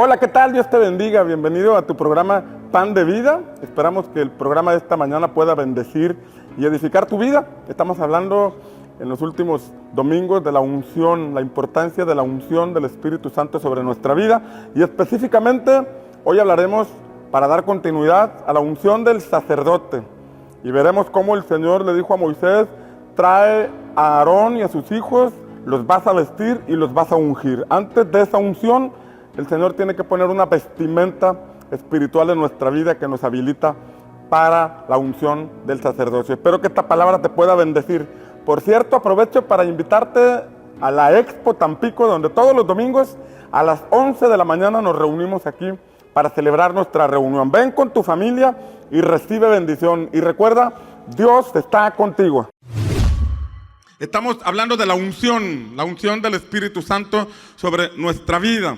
Hola, ¿qué tal? Dios te bendiga. Bienvenido a tu programa Pan de Vida. Esperamos que el programa de esta mañana pueda bendecir y edificar tu vida. Estamos hablando en los últimos domingos de la unción, la importancia de la unción del Espíritu Santo sobre nuestra vida. Y específicamente hoy hablaremos, para dar continuidad, a la unción del sacerdote. Y veremos cómo el Señor le dijo a Moisés: trae a Aarón y a sus hijos, los vas a vestir y los vas a ungir. Antes de esa unción, el Señor tiene que poner una vestimenta espiritual en nuestra vida que nos habilita para la unción del sacerdocio. Espero que esta palabra te pueda bendecir. Por cierto, aprovecho para invitarte a la Expo Tampico, donde todos los domingos a las 11 de la mañana nos reunimos aquí para celebrar nuestra reunión. Ven con tu familia y recibe bendición. Y recuerda, Dios está contigo. Estamos hablando de la unción del Espíritu Santo sobre nuestra vida.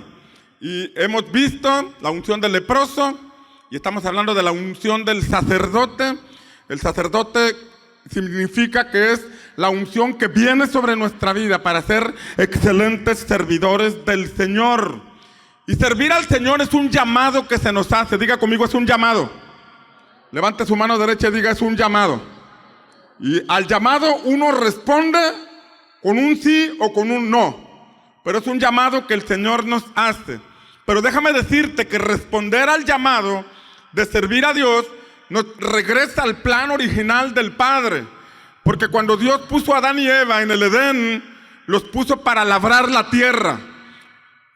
Y hemos visto la unción del leproso y estamos hablando de la unción del sacerdote. El sacerdote significa que es la unción que viene sobre nuestra vida para ser excelentes servidores del Señor. Y servir al Señor es un llamado que se nos hace. Diga conmigo, es un llamado. Levante su mano derecha y diga: es un llamado. Y al llamado uno responde con un sí o con un no. Pero es un llamado que el Señor nos hace. Pero déjame decirte que responder al llamado de servir a Dios nos regresa al plan original del Padre. Porque cuando Dios puso a Adán y Eva en el Edén, los puso para labrar la tierra.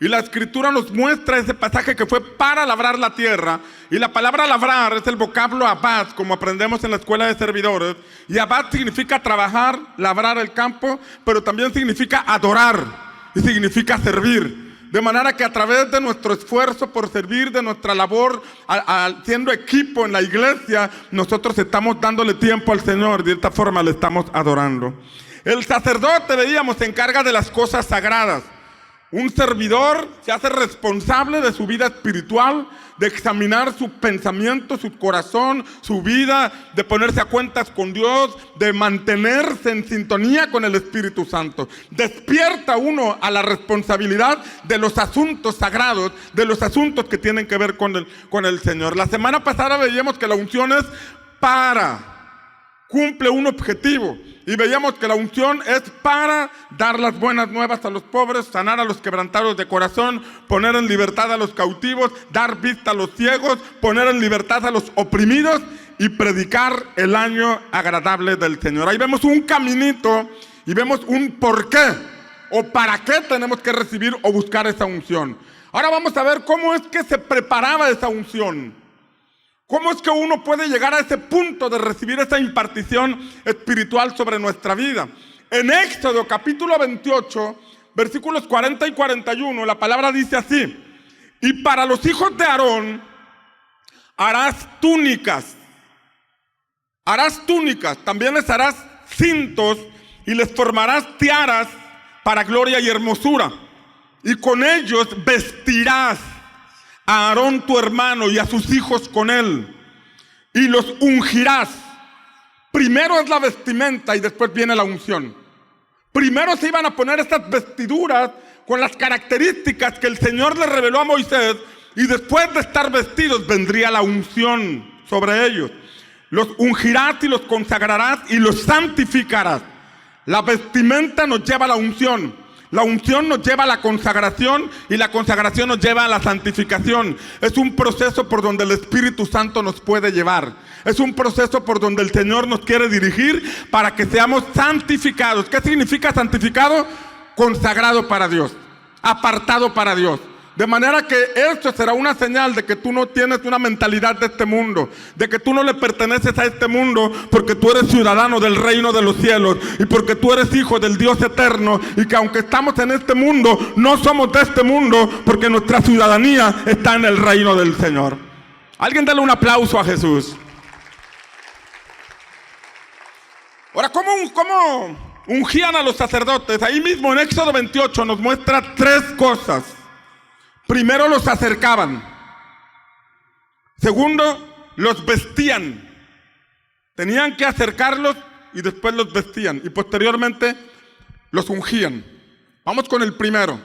Y la Escritura nos muestra ese pasaje que fue para labrar la tierra. Y la palabra labrar es el vocablo abad, como aprendemos en la escuela de servidores. Y abad significa trabajar, labrar el campo, pero también significa adorar y significa servir. De manera que a través de nuestro esfuerzo por servir, de nuestra labor siendo equipo en la iglesia, nosotros estamos dándole tiempo al Señor y de esta forma le estamos adorando. El sacerdote, veíamos, se encarga de las cosas sagradas. Un servidor se hace responsable de su vida espiritual, de examinar su pensamiento, su corazón, su vida, de ponerse a cuentas con Dios, de mantenerse en sintonía con el Espíritu Santo. Despierta uno a la responsabilidad de los asuntos sagrados, de los asuntos que tienen que ver con el Señor. La semana pasada veíamos que la unción es cumple un objetivo. Y veíamos que la unción es para dar las buenas nuevas a los pobres, sanar a los quebrantados de corazón, poner en libertad a los cautivos, dar vista a los ciegos, poner en libertad a los oprimidos y predicar el año agradable del Señor. Ahí vemos un caminito y vemos un por qué o para qué tenemos que recibir o buscar esa unción. Ahora vamos a ver cómo es que se preparaba esa unción. ¿Cómo es que uno puede llegar a ese punto de recibir esa impartición espiritual sobre nuestra vida? En Éxodo capítulo 28, versículos 40 y 41, la palabra dice así: y para los hijos de Aarón harás túnicas, también les harás cintos y les formarás tiaras para gloria y hermosura, y con ellos vestirás a Aarón tu hermano y a sus hijos con él, y los ungirás. Primero es la vestimenta y después viene la unción. Primero se iban a poner estas vestiduras con las características que el Señor le reveló a Moisés, y después de estar vestidos vendría la unción sobre ellos. Los ungirás y los consagrarás y los santificarás. La vestimenta nos lleva a la unción. La unción nos lleva a la consagración y la consagración nos lleva a la santificación. Es un proceso por donde el Espíritu Santo nos puede llevar. Es un proceso por donde el Señor nos quiere dirigir para que seamos santificados. ¿Qué significa santificado? Consagrado para Dios, apartado para Dios. De manera que esto será una señal de que tú no tienes una mentalidad de este mundo, de que tú no le perteneces a este mundo, porque tú eres ciudadano del reino de los cielos y porque tú eres hijo del Dios eterno, y que aunque estamos en este mundo, no somos de este mundo, porque nuestra ciudadanía está en el reino del Señor. Alguien dale un aplauso a Jesús. Ahora, ¿cómo ungían a los sacerdotes? Ahí mismo en Éxodo 28 nos muestra tres cosas. Primero, los acercaban. Segundo, los vestían. Tenían que acercarlos y después los vestían. Y posteriormente los ungían. Vamos con el primero.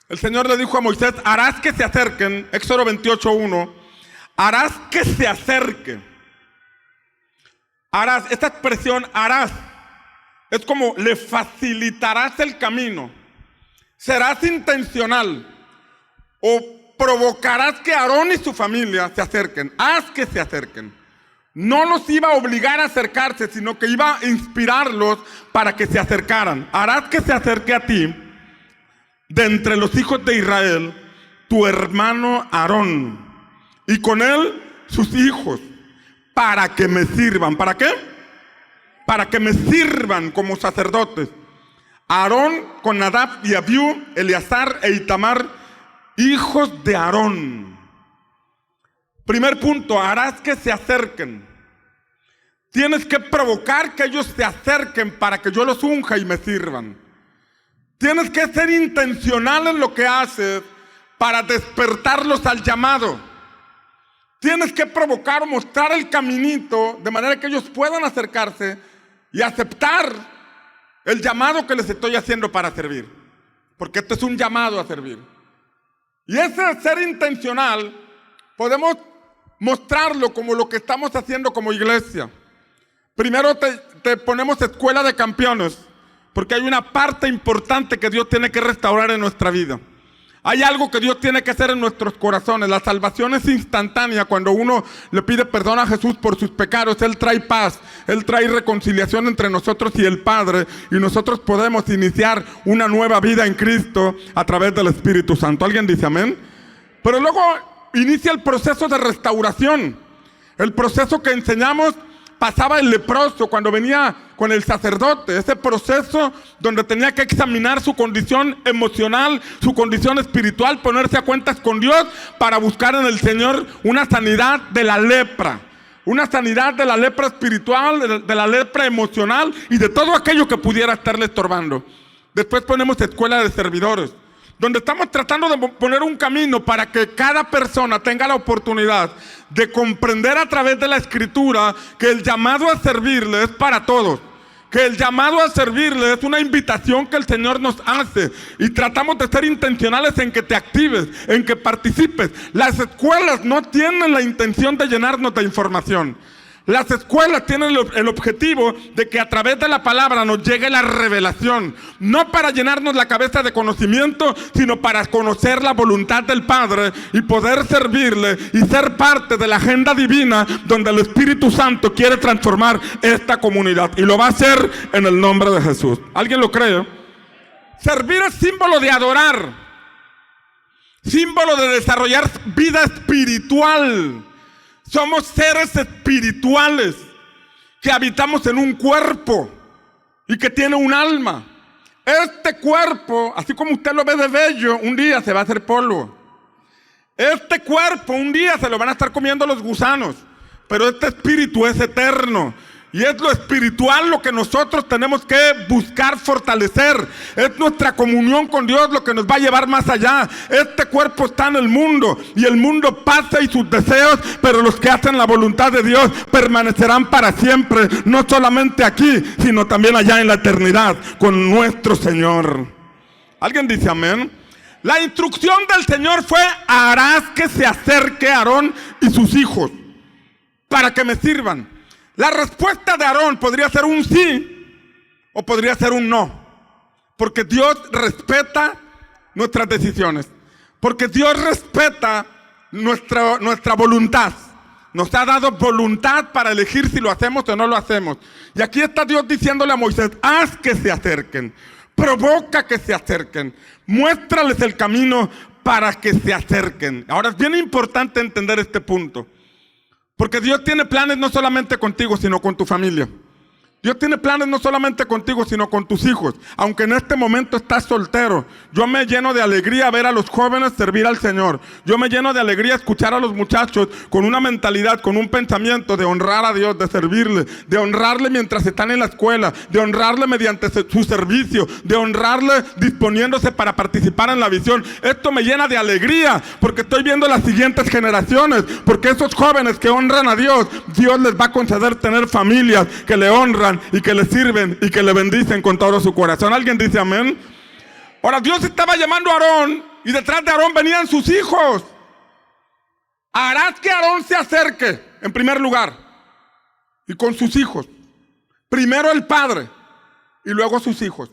El Señor le dijo a Moisés, harás que se acerquen, Éxodo 28:1, harás que se acerquen. Harás, esta expresión harás, es como le facilitarás el camino. Serás intencional o provocarás que Aarón y su familia se acerquen. Haz que se acerquen. No los iba a obligar a acercarse, sino que iba a inspirarlos para que se acercaran. Harás que se acerque a ti, de entre los hijos de Israel, tu hermano Aarón, y con él sus hijos, para que me sirvan. ¿Para qué? Para que me sirvan como sacerdotes. Aarón con Nadab y Abiú, Eleazar e Itamar, hijos de Aarón. Primer punto, harás que se acerquen. Tienes que provocar que ellos se acerquen para que yo los unja y me sirvan. Tienes que ser intencional en lo que haces para despertarlos al llamado. Tienes que provocar o mostrar el caminito de manera que ellos puedan acercarse y aceptar el llamado que les estoy haciendo para servir. Porque esto es un llamado a servir. Y ese ser intencional podemos mostrarlo como lo que estamos haciendo como iglesia. Primero te ponemos escuela de campeones, porque hay una parte importante que Dios tiene que restaurar en nuestra vida. Hay algo que Dios tiene que hacer en nuestros corazones. La salvación es instantánea. Cuando uno le pide perdón a Jesús por sus pecados, Él trae paz, Él trae reconciliación entre nosotros y el Padre, y nosotros podemos iniciar una nueva vida en Cristo a través del Espíritu Santo. ¿Alguien dice amén? Pero luego inicia el proceso de restauración. El proceso que enseñamos pasaba el leproso cuando venía con el sacerdote. Ese proceso donde tenía que examinar su condición emocional, su condición espiritual, ponerse a cuentas con Dios para buscar en el Señor una sanidad de la lepra. Una sanidad de la lepra espiritual, de la lepra emocional y de todo aquello que pudiera estarle estorbando. Después ponemos escuela de servidores, donde estamos tratando de poner un camino para que cada persona tenga la oportunidad de comprender a través de la Escritura que el llamado a servirle es para todos. Que el llamado a servirle es una invitación que el Señor nos hace. Y tratamos de ser intencionales en que te actives, en que participes. Las escuelas no tienen la intención de llenarnos de información. Las escuelas tienen el objetivo de que a través de la palabra nos llegue la revelación, no para llenarnos la cabeza de conocimiento, sino para conocer la voluntad del Padre y poder servirle y ser parte de la agenda divina donde el Espíritu Santo quiere transformar esta comunidad, y lo va a hacer en el nombre de Jesús. ¿Alguien lo cree? Servir es símbolo de adorar, símbolo de desarrollar vida espiritual. Somos seres espirituales que habitamos en un cuerpo y que tiene un alma. Este cuerpo, así como usted lo ve de bello, un día se va a hacer polvo. Este cuerpo un día se lo van a estar comiendo los gusanos, pero este espíritu es eterno. Y es lo espiritual lo que nosotros tenemos que buscar fortalecer. Es nuestra comunión con Dios lo que nos va a llevar más allá. Este cuerpo está en el mundo y el mundo pasa y sus deseos, pero los que hacen la voluntad de Dios permanecerán para siempre. No solamente aquí, sino también allá en la eternidad con nuestro Señor. ¿Alguien dice amén? La instrucción del Señor fue: harás que se acerque Aarón y sus hijos para que me sirvan. La respuesta de Aarón podría ser un sí o podría ser un no, porque Dios respeta nuestras decisiones, porque Dios respeta nuestra voluntad. Nos ha dado voluntad para elegir si lo hacemos o no lo hacemos. Y aquí está Dios diciéndole a Moisés: haz que se acerquen, provoca que se acerquen, muéstrales el camino para que se acerquen. Ahora es bien importante entender este punto, porque Dios tiene planes no solamente contigo, sino con tu familia. Dios tiene planes no solamente contigo, sino con tus hijos. Aunque en este momento estás soltero, yo me lleno de alegría ver a los jóvenes servir al Señor. Yo me lleno de alegría escuchar a los muchachos con una mentalidad, con un pensamiento de honrar a Dios, de servirle, de honrarle mientras están en la escuela, de honrarle mediante su servicio, de honrarle disponiéndose para participar en la visión. Esto me llena de alegría porque estoy viendo las siguientes generaciones, porque esos jóvenes que honran a Dios, Dios les va a conceder tener familias que le honran y que le sirven y que le bendicen con todo su corazón. ¿Alguien dice amén? Ahora, Dios estaba llamando a Aarón y detrás de Aarón venían sus hijos. Harás que Aarón se acerque, en primer lugar, y con sus hijos. Primero el padre, y luego sus hijos.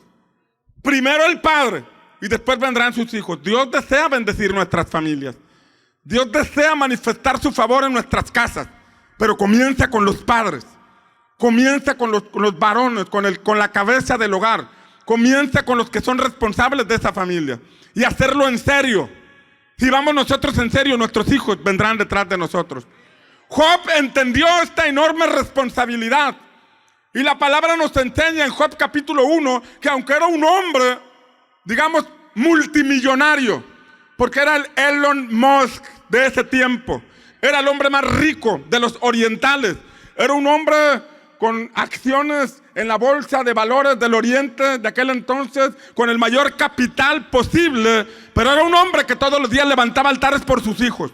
Primero el padre, y después vendrán sus hijos. Dios desea bendecir nuestras familias. Dios desea manifestar su favor en nuestras casas, pero comienza con los padres. Comienza con los varones, con la cabeza del hogar. Comienza con los que son responsables de esa familia. Y hacerlo en serio. Si vamos nosotros en serio, nuestros hijos vendrán detrás de nosotros. Job entendió esta enorme responsabilidad. Y la palabra nos enseña en Job capítulo 1 que aunque era un hombre, digamos, multimillonario, porque era el Elon Musk de ese tiempo, era el hombre más rico de los orientales, era un hombre con acciones en la bolsa de valores del oriente de aquel entonces, con el mayor capital posible, pero era un hombre que todos los días levantaba altares por sus hijos.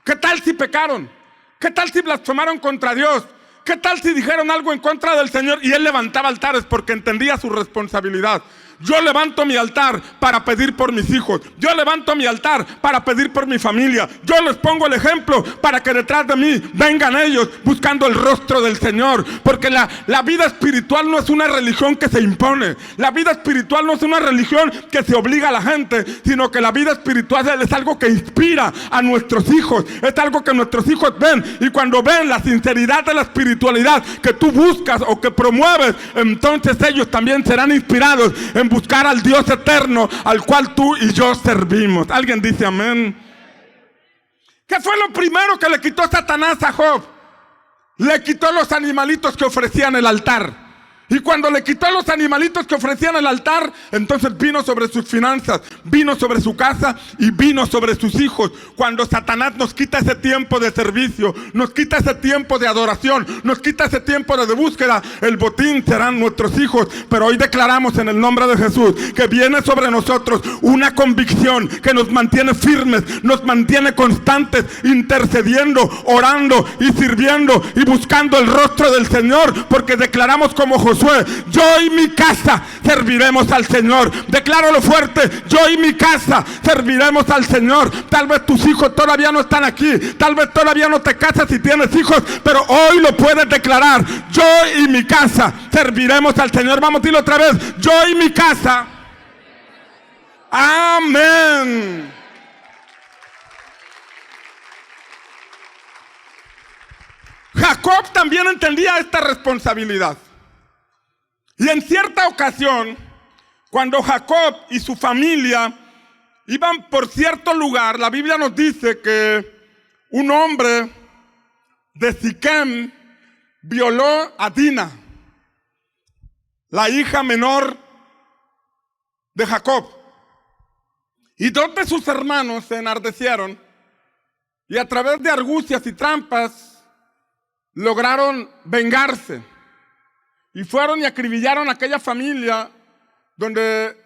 ¿Qué tal si pecaron? ¿Qué tal si blasfemaron contra Dios? ¿Qué tal si dijeron algo en contra del Señor? Y él levantaba altares porque entendía su responsabilidad. Yo levanto mi altar para pedir por mis hijos. Yo levanto mi altar para pedir por mi familia. Yo les pongo el ejemplo para que detrás de mí vengan ellos buscando el rostro del Señor. Porque la vida espiritual no es una religión que se impone. La vida espiritual no es una religión que se obliga a la gente, sino que la vida espiritual es algo que inspira a nuestros hijos. Es algo que nuestros hijos ven. Y cuando ven la sinceridad de la espiritualidad que tú buscas o que promueves, entonces ellos también serán inspirados en buscar al Dios eterno al cual tú y yo servimos. ¿Alguien dice amén? ¿Qué fue lo primero que le quitó Satanás a Job? Le quitó los animalitos que ofrecían el altar. Y cuando le quitó los animalitos que ofrecían el altar, entonces vino sobre sus finanzas, vino sobre su casa y vino sobre sus hijos. Cuando Satanás nos quita ese tiempo de servicio, nos quita ese tiempo de adoración, nos quita ese tiempo de búsqueda, el botín serán nuestros hijos. Pero hoy declaramos en el nombre de Jesús que viene sobre nosotros una convicción que nos mantiene firmes, nos mantiene constantes, intercediendo, orando y sirviendo y buscando el rostro del Señor, porque declaramos como Josué: yo y mi casa serviremos al Señor. Decláralo fuerte: yo y mi casa serviremos al Señor. Tal vez tus hijos todavía no están aquí, tal vez todavía no te casas si tienes hijos, pero hoy lo puedes declarar: yo y mi casa serviremos al Señor. Vamos a decirlo otra vez: yo y mi casa. Amén. Jacob también entendía esta responsabilidad. Y en cierta ocasión, cuando Jacob y su familia iban por cierto lugar, la Biblia nos dice que un hombre de Siquem violó a Dina, la hija menor de Jacob. Y dos de sus hermanos se enardecieron y a través de argucias y trampas lograron vengarse. Y fueron y acribillaron a aquella familia donde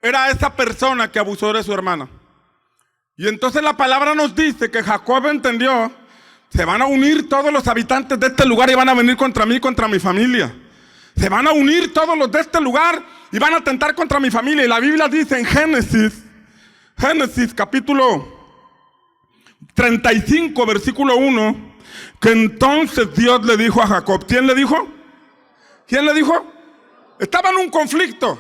era esa persona que abusó de su hermana. Y entonces la palabra nos dice que Jacob entendió: se van a unir todos los habitantes de este lugar y van a venir contra mí y contra mi familia. Se van a unir todos los de este lugar y van a atentar contra mi familia. Y la Biblia dice en Génesis capítulo 35, versículo 1, que entonces Dios le dijo a Jacob. ¿Quién le dijo? ¿Quién le dijo? Estaba en un conflicto.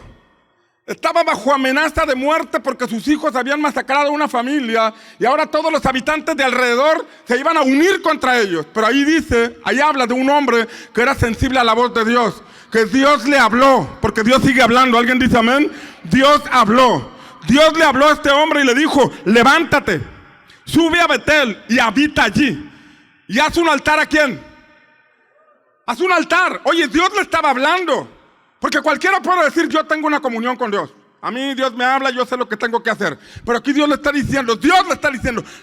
Estaba bajo amenaza de muerte porque sus hijos habían masacrado a una familia y ahora todos los habitantes de alrededor se iban a unir contra ellos. Pero ahí dice, ahí habla de un hombre que era sensible a la voz de Dios, que Dios le habló, porque Dios sigue hablando. ¿Alguien dice amén? Dios habló. Dios le habló a este hombre y le dijo: levántate, sube a Betel y habita allí. ¿Y haz un altar a quién? Haz un altar. Oye, Dios le estaba hablando. Porque cualquiera puede decir: yo tengo una comunión con Dios. A mí Dios me habla, yo sé lo que tengo que hacer. Pero aquí Dios le está diciendo,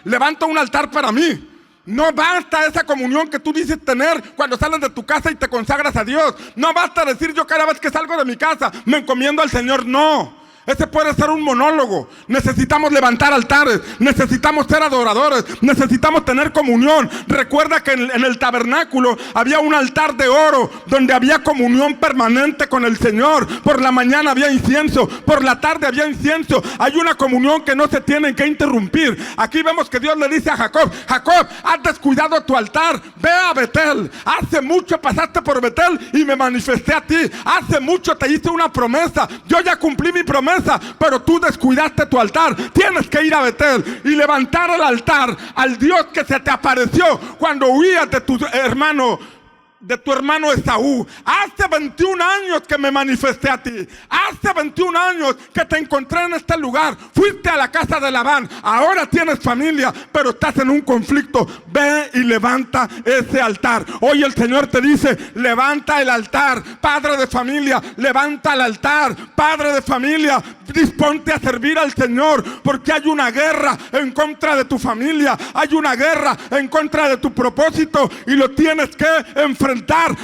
levanta un altar para mí. No basta esa comunión que tú dices tener cuando sales de tu casa y te consagras a Dios. No basta decir: yo cada vez que salgo de mi casa me encomiendo al Señor. No. Ese puede ser un monólogo. Necesitamos levantar altares, necesitamos ser adoradores, necesitamos tener comunión. Recuerda que en el tabernáculo había un altar de oro donde había comunión permanente con el Señor. Por la mañana había incienso, por la tarde había incienso. Hay una comunión que no se tiene que interrumpir. Aquí vemos que Dios le dice a Jacob: Jacob, has descuidado tu altar, ve a Betel. Hace mucho pasaste por Betel y me manifesté a ti. Hace mucho te hice una promesa, yo ya cumplí mi promesa, pero tú descuidaste tu altar. Tienes que ir a Betel y levantar el altar al Dios que se te apareció cuando huías de tu hermano Esaú. Hace 21 años que me manifesté a ti. Hace 21 años que te encontré en este lugar. Fuiste a la casa de Labán. Ahora tienes familia, pero estás en un conflicto. Ve y levanta ese altar. Hoy el Señor te dice: levanta el altar. Padre de familia, levanta el altar. Padre de familia, disponte a servir al Señor, porque hay una guerra en contra de tu familia. Hay una guerra en contra de tu propósito y lo tienes que enfrentar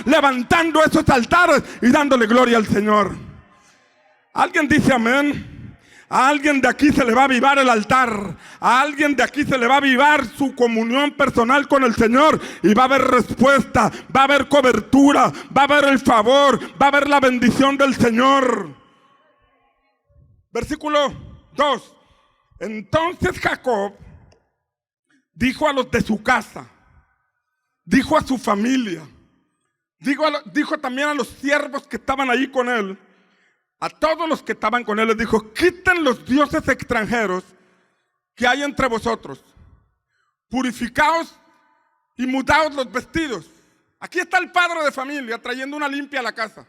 levantando esos altares y dándole gloria al Señor. ¿Alguien dice amén? A alguien de aquí se le va a avivar el altar. A alguien de aquí se le va a avivar su comunión personal con el Señor. Y va a haber respuesta, va a haber cobertura, va a haber el favor, va a haber la bendición del Señor. Versículo 2. Entonces Jacob dijo a los de su casa, dijo a su familia, dijo también a los siervos que estaban ahí con él, a todos los que estaban con él, les dijo: quiten los dioses extranjeros que hay entre vosotros, purificaos y mudaos los vestidos. Aquí está el padre de familia trayendo una limpia a la casa.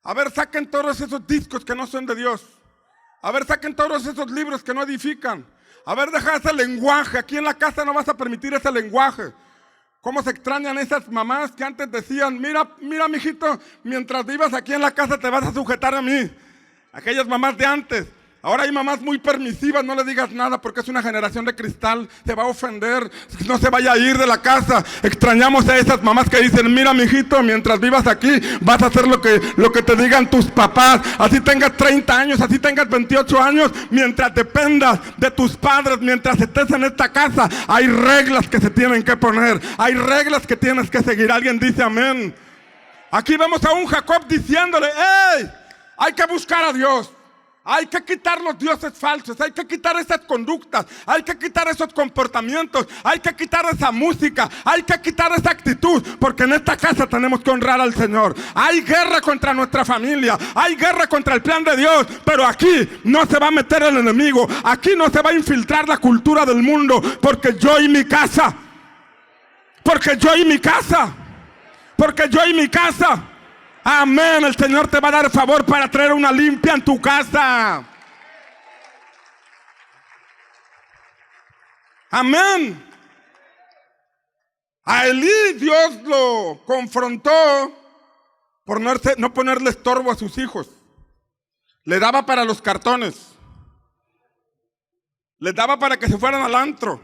A ver, saquen todos esos discos que no son de Dios. A ver, saquen todos esos libros que no edifican. A ver, deja ese lenguaje. Aquí en la casa no vas a permitir ese lenguaje. ¿Cómo se extrañan esas mamás que antes decían: mira, mijito, mientras vivas aquí en la casa te vas a sujetar a mí? Aquellas mamás de antes. Ahora hay mamás muy permisivas: no le digas nada porque es una generación de cristal, se va a ofender, no se vaya a ir de la casa. Extrañamos a esas mamás que dicen: mira, mijito, mientras vivas aquí vas a hacer lo que te digan tus papás. Así tengas 30 años, así tengas 28 años, mientras dependas de tus padres, mientras estés en esta casa, hay reglas que se tienen que poner, hay reglas que tienes que seguir. Alguien dice amén. Aquí vemos a un Jacob diciéndole: ¡hey! Hay que buscar a Dios. Hay que quitar los dioses falsos, hay que quitar esas conductas, hay que quitar esos comportamientos, hay que quitar esa música, hay que quitar esa actitud, porque en esta casa tenemos que honrar al Señor. Hay guerra contra nuestra familia, hay guerra contra el plan de Dios, pero aquí no se va a meter el enemigo, aquí no se va a infiltrar la cultura del mundo, porque yo y mi casa, amén, el Señor te va a dar favor para traer una limpia en tu casa. Amén. A Elí Dios lo confrontó por no ponerle estorbo a sus hijos. Le daba para los cartones, les daba para que se fueran al antro.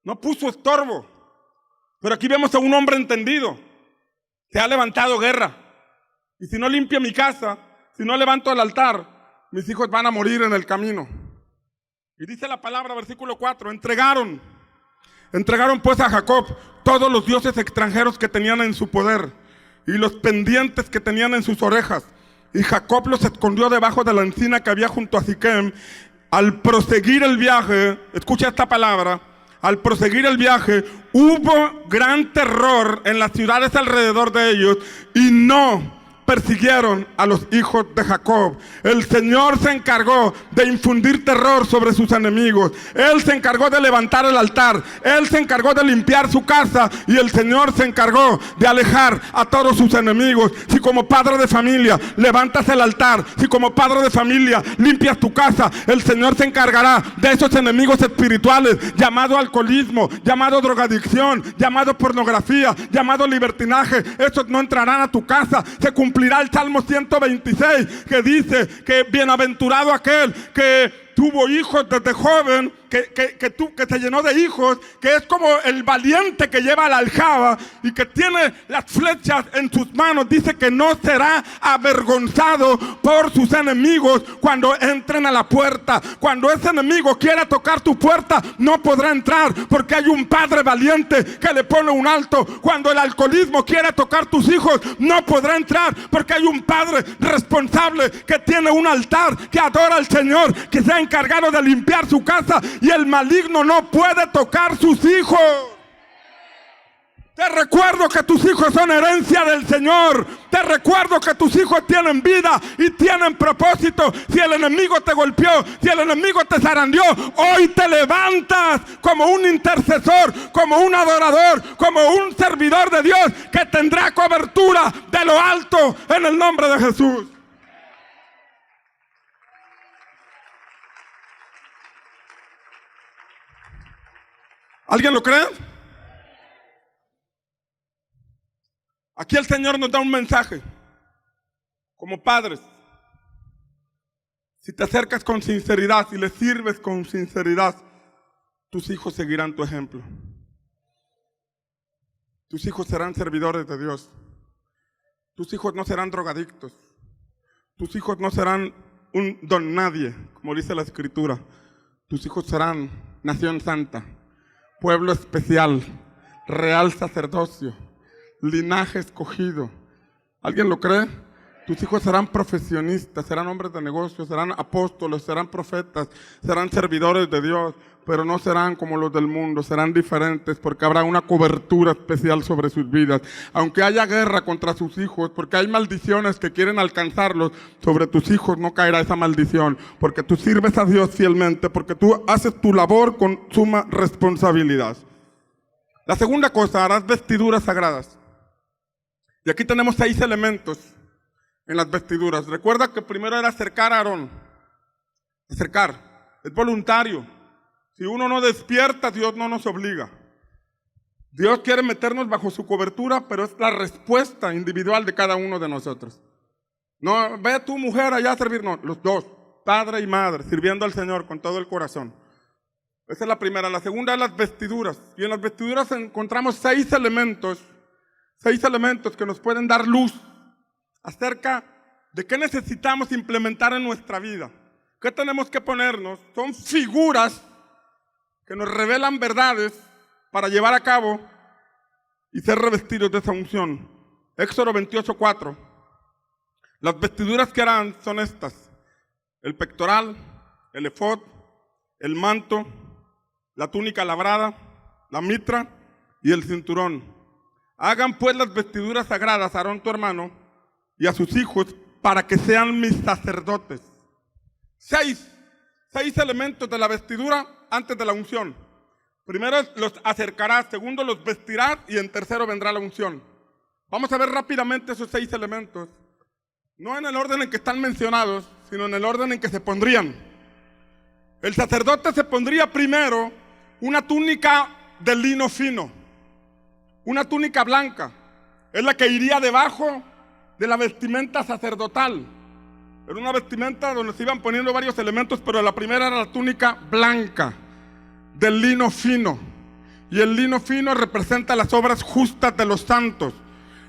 No puso estorbo. Pero aquí vemos a un hombre entendido. Se ha levantado guerra. Y si no limpio mi casa, si no levanto el altar, mis hijos van a morir en el camino. Y dice la palabra, versículo 4, entregaron pues a Jacob todos los dioses extranjeros que tenían en su poder y los pendientes que tenían en sus orejas. Y Jacob los escondió debajo de la encina que había junto a Siquem. Al proseguir el viaje, escucha esta palabra, al proseguir el viaje, hubo gran terror en las ciudades alrededor de ellos y no persiguieron a los hijos de Jacob. El Señor se encargó de infundir terror sobre sus enemigos. Él se encargó de levantar el altar. Él se encargó de limpiar su casa. Y el Señor se encargó de alejar a todos sus enemigos. Si como padre de familia levantas el altar, si como padre de familia limpias tu casa, el Señor se encargará de esos enemigos espirituales, llamado alcoholismo, llamado drogadicción, llamado pornografía, llamado libertinaje. Esos no entrarán a tu casa. Se cumplirá el Salmo 126 que dice que bienaventurado aquel que tuvo hijos desde joven, que te llenó de hijos, que es como el valiente que lleva la aljaba y que tiene las flechas en sus manos, dice que no será avergonzado por sus enemigos cuando entren a la puerta. Cuando ese enemigo quiera tocar tu puerta, no podrá entrar, porque hay un padre valiente que le pone un alto. Cuando el alcoholismo quiera tocar tus hijos, no podrá entrar, porque hay un padre responsable que tiene un altar, que adora al Señor, que se ha encargado de limpiar su casa, y el maligno no puede tocar sus hijos. Te recuerdo que tus hijos son herencia del Señor. Te recuerdo que tus hijos tienen vida y tienen propósito. Si el enemigo te golpeó, si el enemigo te zarandeó, hoy te levantas como un intercesor, como un adorador, como un servidor de Dios que tendrá cobertura de lo alto en el nombre de Jesús. ¿Alguien lo cree? Aquí el Señor nos da un mensaje. Como padres, si te acercas con sinceridad, si le sirves con sinceridad, tus hijos seguirán tu ejemplo. Tus hijos serán servidores de Dios. Tus hijos no serán drogadictos. Tus hijos no serán un don nadie, como dice la Escritura. Tus hijos serán nación santa, pueblo especial, real sacerdocio, linaje escogido. ¿Alguien lo cree? Tus hijos serán profesionistas, serán hombres de negocios, serán apóstoles, serán profetas, serán servidores de Dios, pero no serán como los del mundo, serán diferentes, porque habrá una cobertura especial sobre sus vidas. Aunque haya guerra contra sus hijos, porque hay maldiciones que quieren alcanzarlos, sobre tus hijos no caerá esa maldición, porque tú sirves a Dios fielmente, porque tú haces tu labor con suma responsabilidad. La segunda cosa, harás vestiduras sagradas. Y aquí tenemos 6 elementos en las vestiduras. Recuerda que primero era acercar a Aarón. Acercar. Es voluntario. Si uno no despierta, Dios no nos obliga. Dios quiere meternos bajo su cobertura, pero es la respuesta individual de cada uno de nosotros. No, ve a tu mujer allá a servir. No, los dos, padre y madre, sirviendo al Señor con todo el corazón. Esa es la primera. La segunda es las vestiduras. Y en las vestiduras encontramos 6 elementos. 6 elementos que nos pueden dar luz acerca de qué necesitamos implementar en nuestra vida. ¿Qué tenemos que ponernos? Son figuras que nos revelan verdades para llevar a cabo y ser revestidos de esa unción. Éxodo 28:4. Las vestiduras que harán son estas: el pectoral, el efod, el manto, la túnica labrada, la mitra y el cinturón. Hagan pues las vestiduras sagradas a Aarón tu hermano y a sus hijos para que sean mis sacerdotes. 6 elementos de la vestidura antes de la unción. Primero los acercarás, segundo los vestirás y en tercero vendrá la unción. Vamos a ver rápidamente esos 6 elementos. No en el orden en que están mencionados, sino en el orden en que se pondrían. El sacerdote se pondría primero una túnica de lino fino. Una túnica blanca, es la que iría debajo de la vestimenta sacerdotal. Era una vestimenta donde se iban poniendo varios elementos, pero la primera era la túnica blanca, del lino fino. Y el lino fino representa las obras justas de los santos.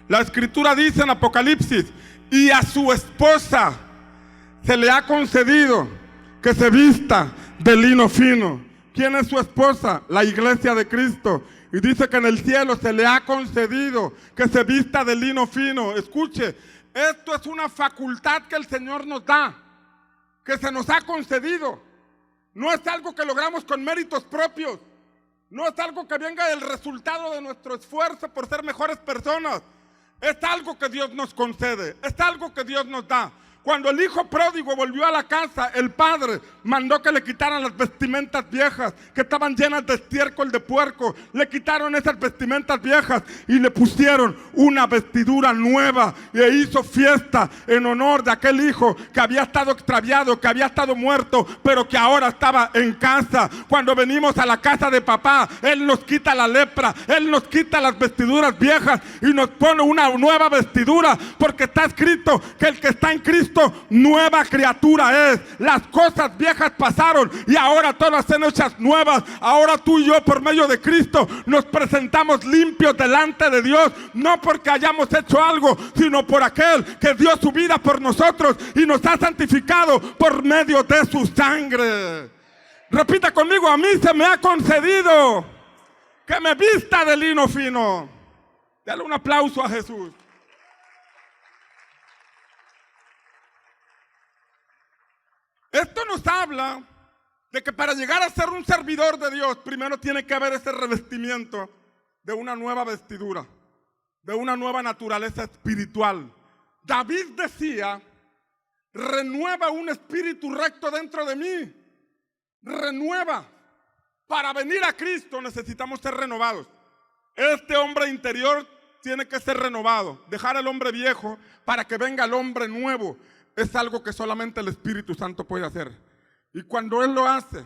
La Escritura dice en Apocalipsis, y a su esposa se le ha concedido que se vista de lino fino. ¿Quién es su esposa? La iglesia de Cristo. Y dice que en el cielo se le ha concedido que se vista de lino fino. Escuche, esto es una facultad que el Señor nos da, que se nos ha concedido. No es algo que logramos con méritos propios. No es algo que venga del resultado de nuestro esfuerzo por ser mejores personas. Es algo que Dios nos concede, es algo que Dios nos da. Cuando el hijo pródigo volvió a la casa, el padre mandó que le quitaran las vestimentas viejas, que estaban llenas de estiércol de puerco. Le quitaron esas vestimentas viejas y le pusieron una vestidura nueva. E hizo fiesta en honor de aquel hijo que había estado extraviado, que había estado muerto, pero que ahora estaba en casa. Cuando venimos a la casa de papá, Él nos quita la lepra, Él nos quita las vestiduras viejas y nos pone una nueva vestidura, porque está escrito que el que está en Cristo Cristo, nueva criatura es. Las cosas viejas pasaron y ahora todas son hechas nuevas. Ahora tú y yo, por medio de Cristo, nos presentamos limpios delante de Dios, no porque hayamos hecho algo, sino por aquel que dio su vida por nosotros y nos ha santificado por medio de su sangre. Repita conmigo: a mí se me ha concedido que me vista de lino fino. Dale un aplauso a Jesús. Esto nos habla de que para llegar a ser un servidor de Dios, primero tiene que haber ese revestimiento de una nueva vestidura, de una nueva naturaleza espiritual. David decía: renueva un espíritu recto dentro de mí. Renueva. Para venir a Cristo necesitamos ser renovados. Este hombre interior tiene que ser renovado. Dejar al hombre viejo para que venga el hombre nuevo es algo que solamente el Espíritu Santo puede hacer. Y cuando Él lo hace,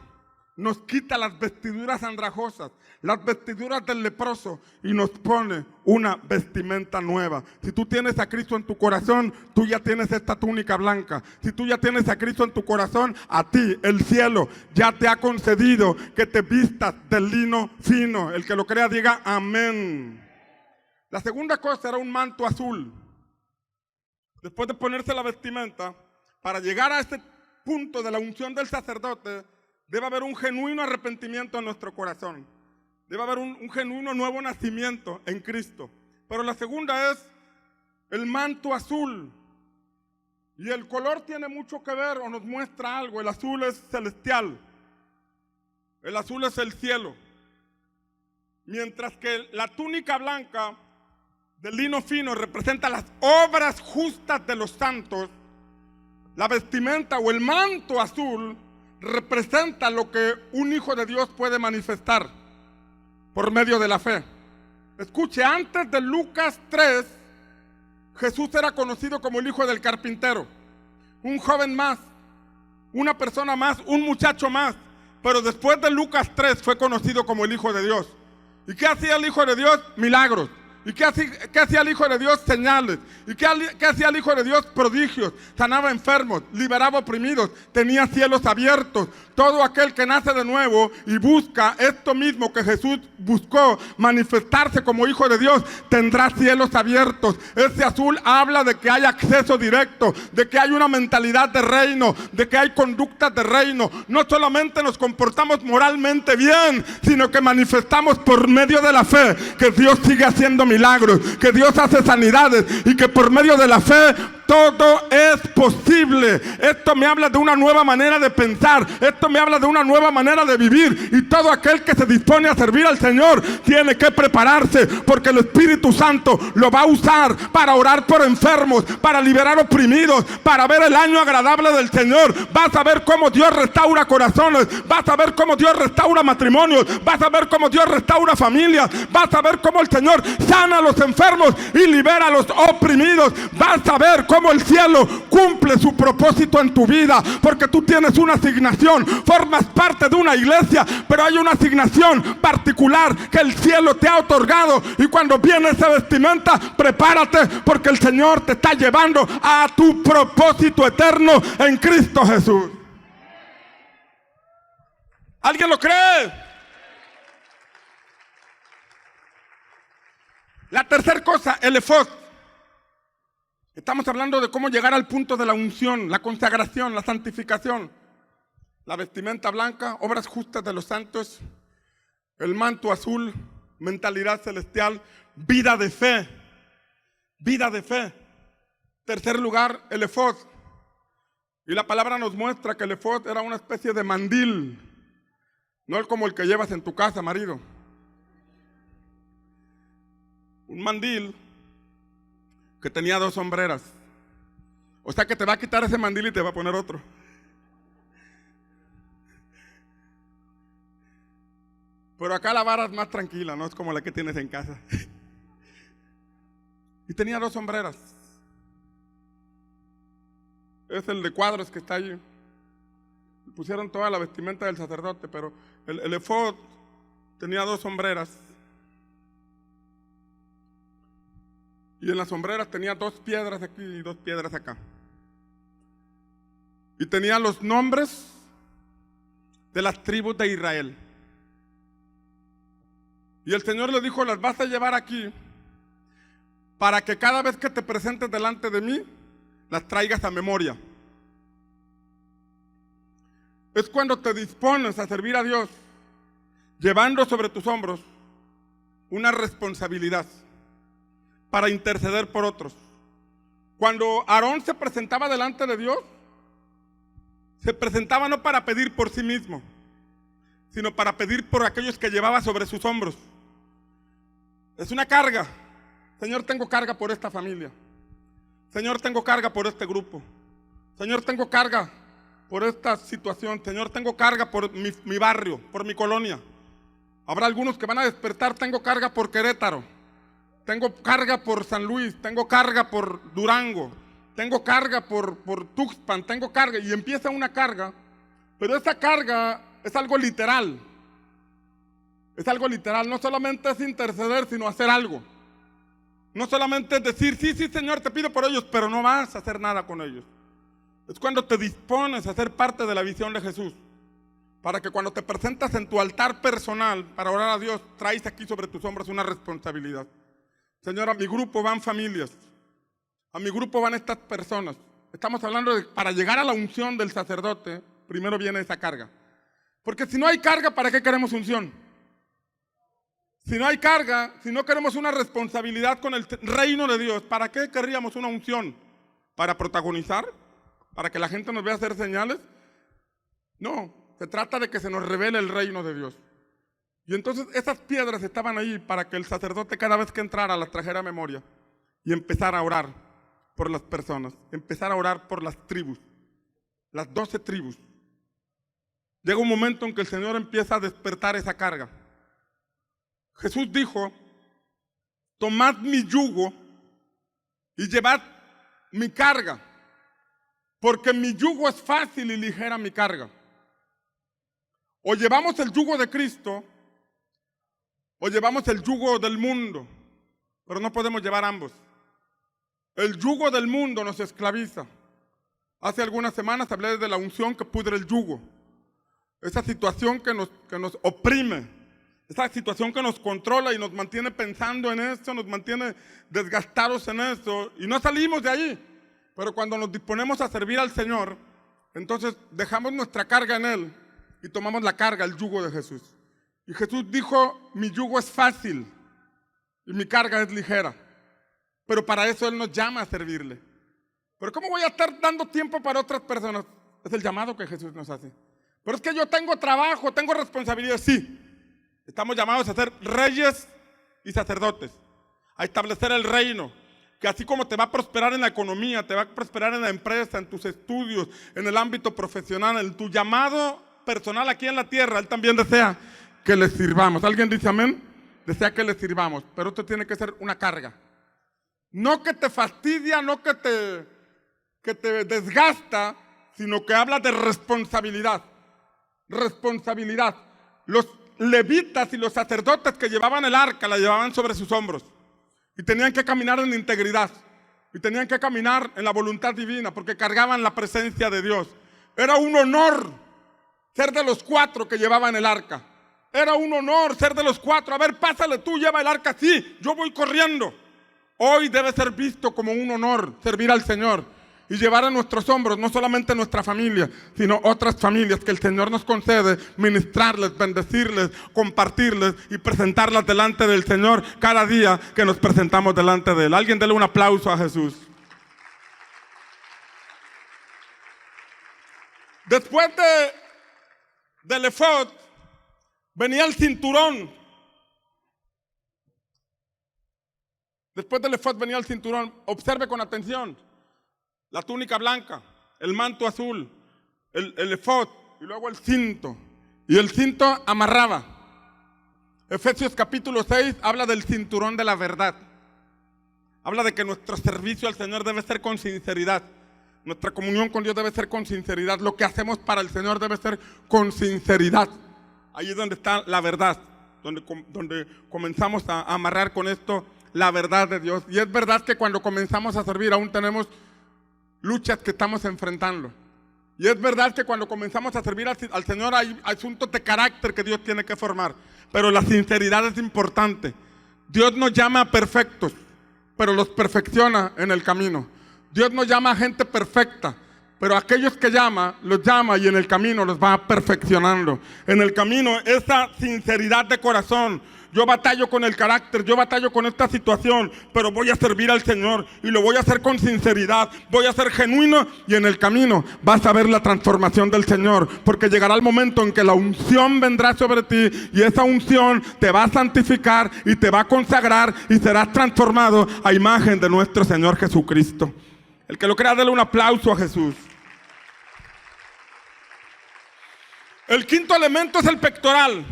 nos quita las vestiduras andrajosas, las vestiduras del leproso, y nos pone una vestimenta nueva. Si tú tienes a Cristo en tu corazón, tú ya tienes esta túnica blanca. Si tú ya tienes a Cristo en tu corazón, a ti el cielo ya te ha concedido que te vistas del lino fino. El que lo crea diga amén. La segunda cosa era un manto azul. Después de ponerse la vestimenta, para llegar a este punto de la unción del sacerdote, debe haber un genuino arrepentimiento en nuestro corazón. Debe haber un genuino nuevo nacimiento en Cristo. Pero la segunda es el manto azul. Y el color tiene mucho que ver o nos muestra algo. El azul es celestial. El azul es el cielo. Mientras que la túnica blanca del lino fino representa las obras justas de los santos, la vestimenta o el manto azul representa lo que un hijo de Dios puede manifestar por medio de la fe. Escuche, antes de Lucas 3, Jesús era conocido como el hijo del carpintero, un joven más, una persona más, un muchacho más. Pero después de Lucas 3 fue conocido como el hijo de Dios. ¿Y qué hacía el hijo de Dios? Milagros. ¿Y qué hacía el hijo de Dios? Señales. ¿Y qué hacía el hijo de Dios? Prodigios. Sanaba enfermos, liberaba oprimidos, tenía cielos abiertos. Todo aquel que nace de nuevo y busca esto mismo que Jesús buscó, manifestarse como hijo de Dios, tendrá cielos abiertos. Ese azul habla de que hay acceso directo, de que hay una mentalidad de reino, de que hay conductas de reino. No solamente nos comportamos moralmente bien, sino que manifestamos por medio de la fe que Dios sigue haciendo milagros, que Dios hace sanidades y que por medio de la fe todo es posible. Esto me habla de una nueva manera de pensar. Esto me habla de una nueva manera de vivir. Y todo aquel que se dispone a servir al Señor tiene que prepararse, porque el Espíritu Santo lo va a usar para orar por enfermos, para liberar oprimidos, para ver el año agradable del Señor. Vas a ver cómo Dios restaura corazones. Vas a ver cómo Dios restaura matrimonios. Vas a ver cómo Dios restaura familias. Vas a ver cómo el Señor sana a los enfermos y libera a los oprimidos. Vas a ver cómo el cielo cumple su propósito en tu vida, porque tú tienes una asignación, formas parte de una iglesia, pero hay una asignación particular que el cielo te ha otorgado. Y cuando viene esa vestimenta, prepárate, porque el Señor te está llevando a tu propósito eterno en Cristo Jesús. ¿Alguien lo cree? La tercera cosa, el efod. Estamos hablando de cómo llegar al punto de la unción, la consagración, la santificación. La vestimenta blanca, obras justas de los santos. El manto azul, mentalidad celestial. Vida de fe. Vida de fe. Tercer lugar, el efod. Y la palabra nos muestra que el efod era una especie de mandil. No es como el que llevas en tu casa, marido. Un mandil que tenía dos sombreras. O sea que te va a quitar ese mandil y te va a poner otro. Pero acá la vara es más tranquila, no es como la que tienes en casa. Y tenía dos sombreras. Es el de cuadros que está allí. Pusieron toda la vestimenta del sacerdote, pero el efod tenía dos sombreras. Y en las sombreras tenía dos piedras aquí y dos piedras acá. y tenía los nombres de las tribus de Israel. Y el Señor le dijo, las vas a llevar aquí para que cada vez que te presentes delante de mí, las traigas a memoria. Es cuando te dispones a servir a Dios, llevando sobre tus hombros una responsabilidad para interceder por otros. Cuando Aarón se presentaba delante de Dios, se presentaba no para pedir por sí mismo, sino para pedir por aquellos que llevaba sobre sus hombros. Es una carga. Señor, tengo carga por esta familia. Señor, tengo carga por este grupo. Señor, tengo carga por esta situación. Señor, tengo carga por mi barrio, por mi colonia. Habrá algunos que van a despertar, tengo carga por Querétaro. Tengo carga por San Luis, tengo carga por Durango, tengo carga por Tuxpan, tengo carga. Y empieza una carga, pero esa carga es algo literal. Es algo literal, no solamente es interceder, sino hacer algo. No solamente es decir, sí, Señor, te pido por ellos, pero no vas a hacer nada con ellos. Es cuando te dispones a ser parte de la visión de Jesús. Para que cuando te presentas en tu altar personal para orar a Dios, traes aquí sobre tus hombros una responsabilidad. Señor, a mi grupo van familias, a mi grupo van estas personas. Estamos hablando de, para llegar a la unción del sacerdote, primero viene esa carga. Porque si no hay carga, ¿para qué queremos unción? Si no hay carga, si no queremos una responsabilidad con el reino de Dios, ¿para qué querríamos una unción? ¿Para protagonizar? ¿Para que la gente nos vea hacer señales? No, se trata de que se nos revele el reino de Dios. Y entonces esas piedras estaban ahí para que el sacerdote cada vez que entrara las trajera a memoria y empezara a orar por las personas, empezara a orar por las tribus, las 12 tribus. Llega un momento en que el Señor empieza a despertar esa carga. Jesús dijo, tomad mi yugo y llevad mi carga, porque mi yugo es fácil y ligera mi carga. O llevamos el yugo de Cristo, o llevamos el yugo del mundo, pero no podemos llevar ambos. El yugo del mundo nos esclaviza. Hace algunas semanas hablé de la unción que pudre el yugo. Esa situación que nos oprime, esa situación que nos controla y nos mantiene pensando en esto, nos mantiene desgastados en esto y no salimos de ahí. Pero cuando nos disponemos a servir al Señor, entonces dejamos nuestra carga en Él y tomamos la carga, el yugo de Jesús. Y Jesús dijo, mi yugo es fácil y mi carga es ligera. Pero para eso Él nos llama a servirle. Pero ¿cómo voy a estar dando tiempo para otras personas? Es el llamado que Jesús nos hace. Pero es que yo tengo trabajo, tengo responsabilidad. Sí, estamos llamados a ser reyes y sacerdotes, a establecer el reino, que así como te va a prosperar en la economía, te va a prosperar en la empresa, en tus estudios, en el ámbito profesional, en tu llamado personal aquí en la tierra, Él también desea que le sirvamos. ¿Alguien dice amén? Desea que le sirvamos, pero esto tiene que ser una carga. No que te fastidia, no que te desgasta, sino que habla de responsabilidad. Responsabilidad. Los levitas y los sacerdotes que llevaban el arca la llevaban sobre sus hombros y tenían que caminar en integridad y tenían que caminar en la voluntad divina porque cargaban la presencia de Dios. Era un honor ser de los 4 que llevaban el arca. Era un honor ser de los 4. A ver, pásale tú, lleva el arca. Sí, yo voy corriendo. Hoy debe ser visto como un honor servir al Señor y llevar a nuestros hombros no solamente nuestra familia, sino otras familias que el Señor nos concede, ministrarles, bendecirles, compartirles y presentarlas delante del Señor cada día que nos presentamos delante de Él. Alguien dele un aplauso a Jesús. Después del efod venía el cinturón. Después del efod venía el cinturón. Observe con atención. La túnica blanca, el manto azul, el efod y luego el cinto. Y el cinto amarraba. Efesios capítulo 6 habla del cinturón de la verdad. Habla de que nuestro servicio al Señor debe ser con sinceridad. Nuestra comunión con Dios debe ser con sinceridad. Lo que hacemos para el Señor debe ser con sinceridad. Ahí es donde está la verdad, donde comenzamos a amarrar con esto la verdad de Dios. Y es verdad que cuando comenzamos a servir aún tenemos luchas que estamos enfrentando. Y es verdad que cuando comenzamos a servir al Señor hay asuntos de carácter que Dios tiene que formar. Pero la sinceridad es importante. Dios nos llama a perfectos, pero los perfecciona en el camino. Dios nos llama a gente perfecta, pero aquellos que los llama y en el camino los va perfeccionando. En el camino, esa sinceridad de corazón. Yo batallo con el carácter, yo batallo con esta situación, pero voy a servir al Señor y lo voy a hacer con sinceridad, voy a ser genuino y en el camino vas a ver la transformación del Señor, porque llegará el momento en que la unción vendrá sobre ti y esa unción te va a santificar y te va a consagrar y serás transformado a imagen de nuestro Señor Jesucristo. El que lo crea, dale un aplauso a Jesús. El quinto elemento es el pectoral.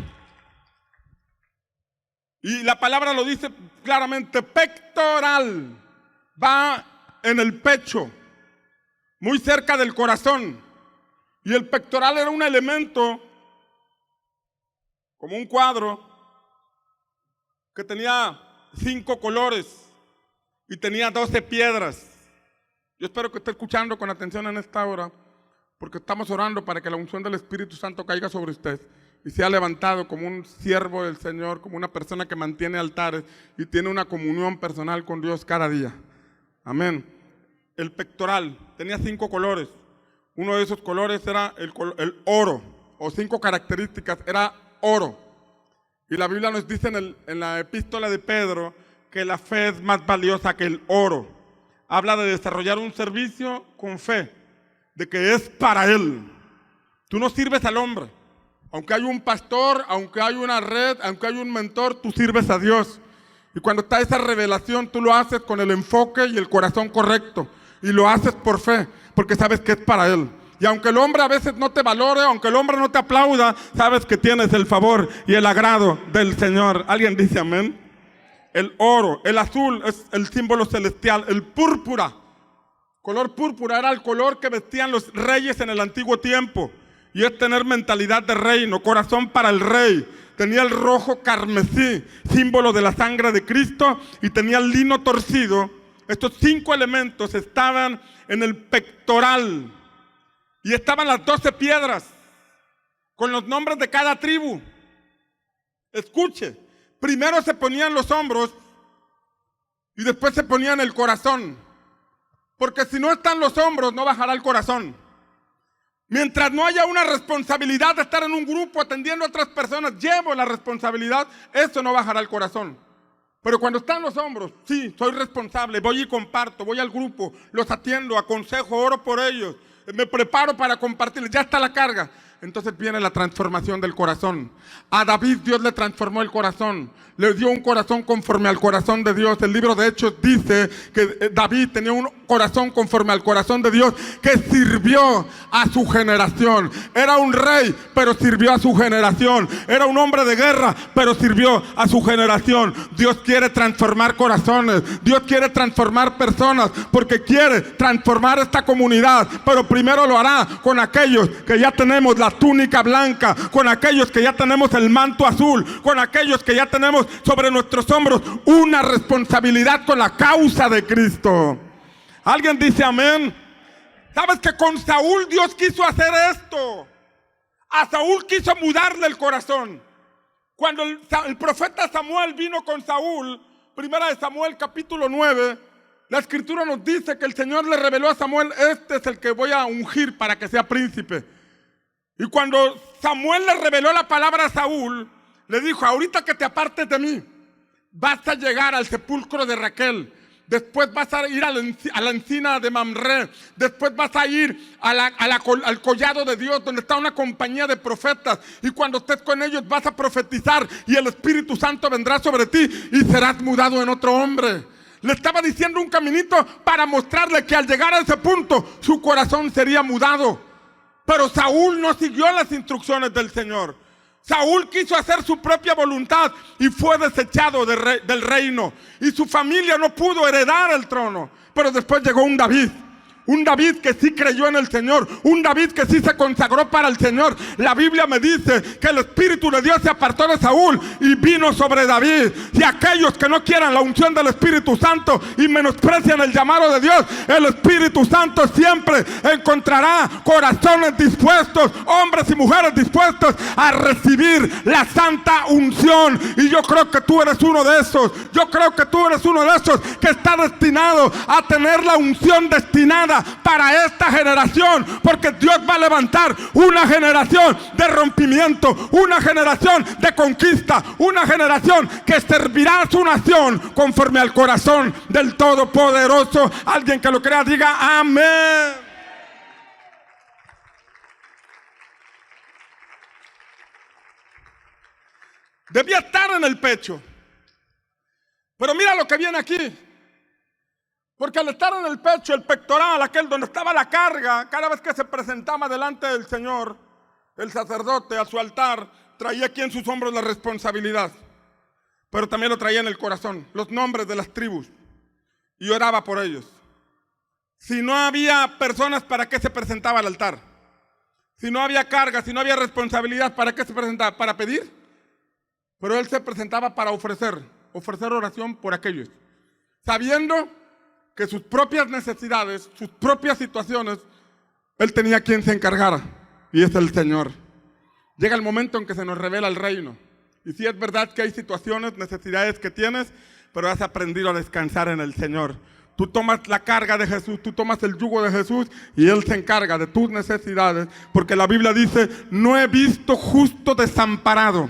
Y la palabra lo dice claramente, pectoral. Va en el pecho, muy cerca del corazón. Y el pectoral era un elemento, como un cuadro, que tenía 5 colores y tenía 12 piedras. Yo espero que esté escuchando con atención en esta hora, porque estamos orando para que la unción del Espíritu Santo caiga sobre usted y sea levantado como un siervo del Señor, como una persona que mantiene altares y tiene una comunión personal con Dios cada día. Amén. El pectoral tenía 5 colores. Uno de esos colores era el oro, o 5 características, era oro. Y la Biblia nos dice en la epístola de Pedro que la fe es más valiosa que el oro. Habla de desarrollar un servicio con fe, de que es para Él. Tú no sirves al hombre. Aunque hay un pastor, aunque hay una red, aunque hay un mentor, tú sirves a Dios. Y cuando está esa revelación, tú lo haces con el enfoque y el corazón correcto. Y lo haces por fe, porque sabes que es para Él. Y aunque el hombre a veces no te valore, aunque el hombre no te aplauda, sabes que tienes el favor y el agrado del Señor. ¿Alguien dice amén? El oro, el azul es el símbolo celestial, el púrpura. Color púrpura era el color que vestían los reyes en el antiguo tiempo. Y es tener mentalidad de reino, corazón para el rey. Tenía el rojo carmesí, símbolo de la sangre de Cristo, y tenía el lino torcido. Estos 5 elementos estaban en el pectoral. Y estaban las 12 piedras, con los nombres de cada tribu. Escuche, primero se ponían los hombros, y después se ponían el corazón. Porque si no están los hombros, no bajará el corazón. Mientras no haya una responsabilidad de estar en un grupo atendiendo a otras personas, llevo la responsabilidad, eso no bajará el corazón. Pero cuando están los hombros, sí, soy responsable, voy y comparto, voy al grupo, los atiendo, aconsejo, oro por ellos, me preparo para compartirles, ya está la carga. Entonces viene la transformación del corazón. A David Dios le transformó el corazón, le dio un corazón conforme al corazón de Dios. El libro de Hechos dice que David tenía un corazón conforme al corazón de Dios, que sirvió a su generación. Era un rey, pero sirvió a su generación. Era un hombre de guerra, pero sirvió a su generación. Dios quiere transformar corazones, Dios quiere transformar personas, porque quiere transformar esta comunidad, pero primero lo hará con aquellos que ya tenemos la túnica blanca, con aquellos que ya tenemos el manto azul, con aquellos que ya tenemos sobre nuestros hombros una responsabilidad con la causa de Cristo. ¿Alguien dice amén? ¿Sabes que con Saúl Dios quiso hacer esto? A Saúl quiso mudarle el corazón. Cuando el profeta Samuel vino con Saúl, primera de Samuel capítulo 9, la escritura nos dice que el Señor le reveló a Samuel: este es el que voy a ungir para que sea príncipe. Y cuando Samuel le reveló la palabra a Saúl, le dijo: ahorita que te apartes de mí, vas a llegar al sepulcro de Raquel. Después vas a ir a la encina de Mamre. Después vas a ir al collado de Dios, donde está una compañía de profetas. Y cuando estés con ellos vas a profetizar, y el Espíritu Santo vendrá sobre ti y serás mudado en otro hombre. Le estaba diciendo un caminito para mostrarle que al llegar a ese punto su corazón sería mudado. Pero Saúl no siguió las instrucciones del Señor. Saúl quiso hacer su propia voluntad y fue desechado del reino. Y su familia no pudo heredar el trono. Pero después llegó un David, un David que sí creyó en el Señor, un David que sí se consagró para el Señor. La Biblia me dice que el Espíritu de Dios se apartó de Saúl y vino sobre David. Y aquellos que no quieran la unción del Espíritu Santo y menosprecian el llamado de Dios, el Espíritu Santo siempre encontrará corazones dispuestos, hombres y mujeres dispuestos a recibir la santa unción. Y yo creo que tú eres uno de esos. Yo creo que tú eres uno de esos que está destinado a tener la unción destinada para esta generación, porque Dios va a levantar una generación de rompimiento, una generación de conquista, una generación que servirá a su nación conforme al corazón del Todopoderoso. Alguien que lo crea diga amén. Debía estar en el pecho, pero mira lo que viene aquí. Porque al estar en el pecho, el pectoral, aquel donde estaba la carga, cada vez que se presentaba delante del Señor, el sacerdote a su altar traía aquí en sus hombros la responsabilidad, pero también lo traía en el corazón, los nombres de las tribus, y oraba por ellos. Si no había personas, ¿para qué se presentaba al altar? Si no había carga, si no había responsabilidad, ¿para qué se presentaba? ¿Para pedir? Pero él se presentaba para ofrecer oración por aquellos, sabiendo que sus propias necesidades, sus propias situaciones, él tenía quien se encargara, y es el Señor. Llega el momento en que se nos revela el reino, y sí es verdad que hay situaciones, necesidades que tienes, pero has aprendido a descansar en el Señor. Tú tomas la carga de Jesús, tú tomas el yugo de Jesús, y Él se encarga de tus necesidades, porque la Biblia dice, no he visto justo desamparado,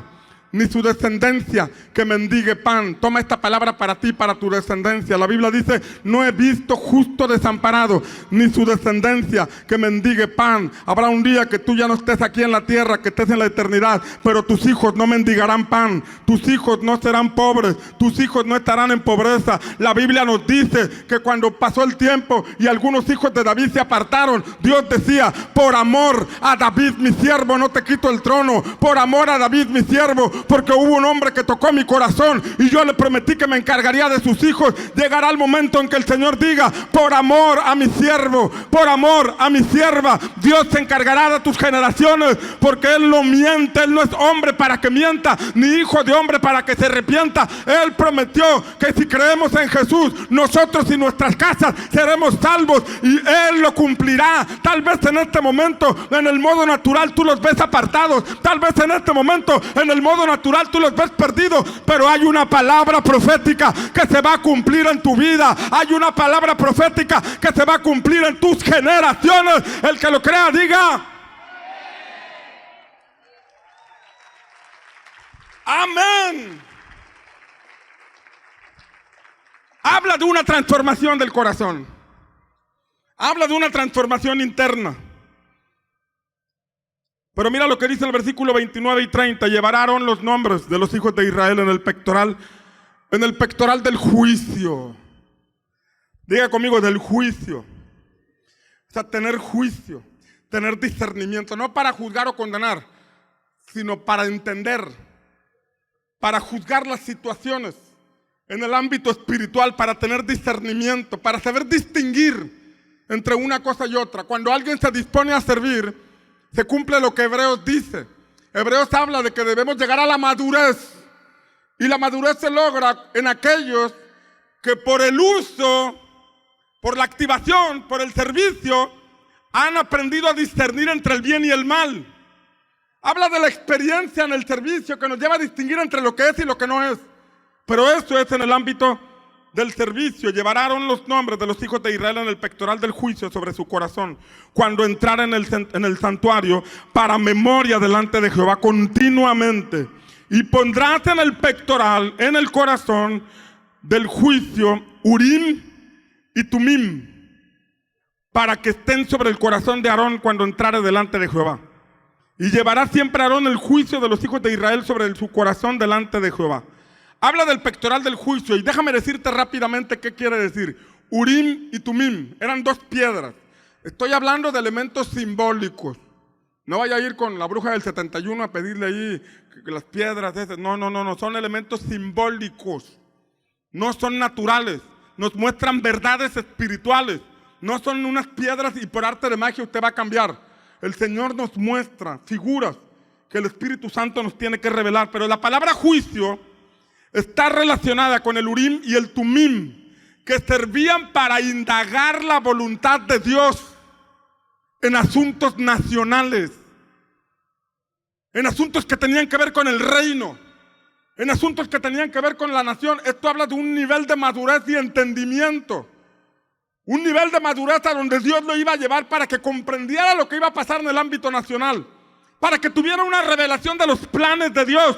ni su descendencia que mendigue pan. Toma esta palabra para ti, para tu descendencia. La Biblia dice, no he visto justo desamparado, ni su descendencia que mendigue pan. Habrá un día que tú ya no estés aquí en la tierra, que estés en la eternidad, pero tus hijos no mendigarán pan, tus hijos no serán pobres, tus hijos no estarán en pobreza. La Biblia nos dice que cuando pasó el tiempo y algunos hijos de David se apartaron, Dios decía, por amor a David mi siervo no te quito el trono, por amor a David mi siervo, porque hubo un hombre que tocó mi corazón y yo le prometí que me encargaría de sus hijos. Llegará el momento en que el Señor diga, por amor a mi siervo, por amor a mi sierva, Dios se encargará de tus generaciones, porque Él no miente, Él no es hombre para que mienta, ni hijo de hombre para que se arrepienta. Él prometió que si creemos en Jesús, nosotros y nuestras casas seremos salvos, y Él lo cumplirá. Tal vez en este momento, en el modo natural, tú los ves apartados, tal vez en este momento, en el modo natural tú los ves perdidos, pero hay una palabra profética que se va a cumplir en tu vida. Hay una palabra profética que se va a cumplir en tus generaciones. El que lo crea diga amén. Habla de una transformación del corazón, habla de una transformación interna. Pero mira lo que dice el versículo 29 y 30. Llevará Aarón los nombres de los hijos de Israel en el pectoral del juicio. Diga conmigo, del juicio. O sea, tener juicio, tener discernimiento, no para juzgar o condenar, sino para entender, para juzgar las situaciones en el ámbito espiritual, para tener discernimiento, para saber distinguir entre una cosa y otra. Cuando alguien se dispone a servir, se cumple lo que Hebreos dice. Hebreos habla de que debemos llegar a la madurez. Y la madurez se logra en aquellos que por el uso, por la activación, por el servicio, han aprendido a discernir entre el bien y el mal. Habla de la experiencia en el servicio que nos lleva a distinguir entre lo que es y lo que no es. Pero eso es en el ámbito del servicio. Llevarán los nombres de los hijos de Israel en el pectoral del juicio sobre su corazón, cuando entrara en el santuario, para memoria delante de Jehová continuamente. Y pondrás en el pectoral, en el corazón del juicio, Urim y Tumim, para que estén sobre el corazón de Aarón cuando entrare delante de Jehová. Y llevará siempre Aarón el juicio de los hijos de Israel sobre su corazón delante de Jehová. Habla del pectoral del juicio, y déjame decirte rápidamente qué quiere decir. Urim y Tumim eran dos piedras. Estoy hablando de elementos simbólicos. No vaya a ir con la bruja del 71 a pedirle ahí que las piedras esas. No, son elementos simbólicos. No son naturales. Nos muestran verdades espirituales. no son unas piedras y por arte de magia usted va a cambiar. El Señor nos muestra figuras que el Espíritu Santo nos tiene que revelar. Pero la palabra juicio está relacionada con el Urim y el Tumim, que servían para indagar la voluntad de Dios en asuntos nacionales, en asuntos que tenían que ver con el reino, en asuntos que tenían que ver con la nación. Esto habla de un nivel de madurez y entendimiento, un nivel de madurez a donde Dios lo iba a llevar para que comprendiera lo que iba a pasar en el ámbito nacional, para que tuviera una revelación de los planes de Dios,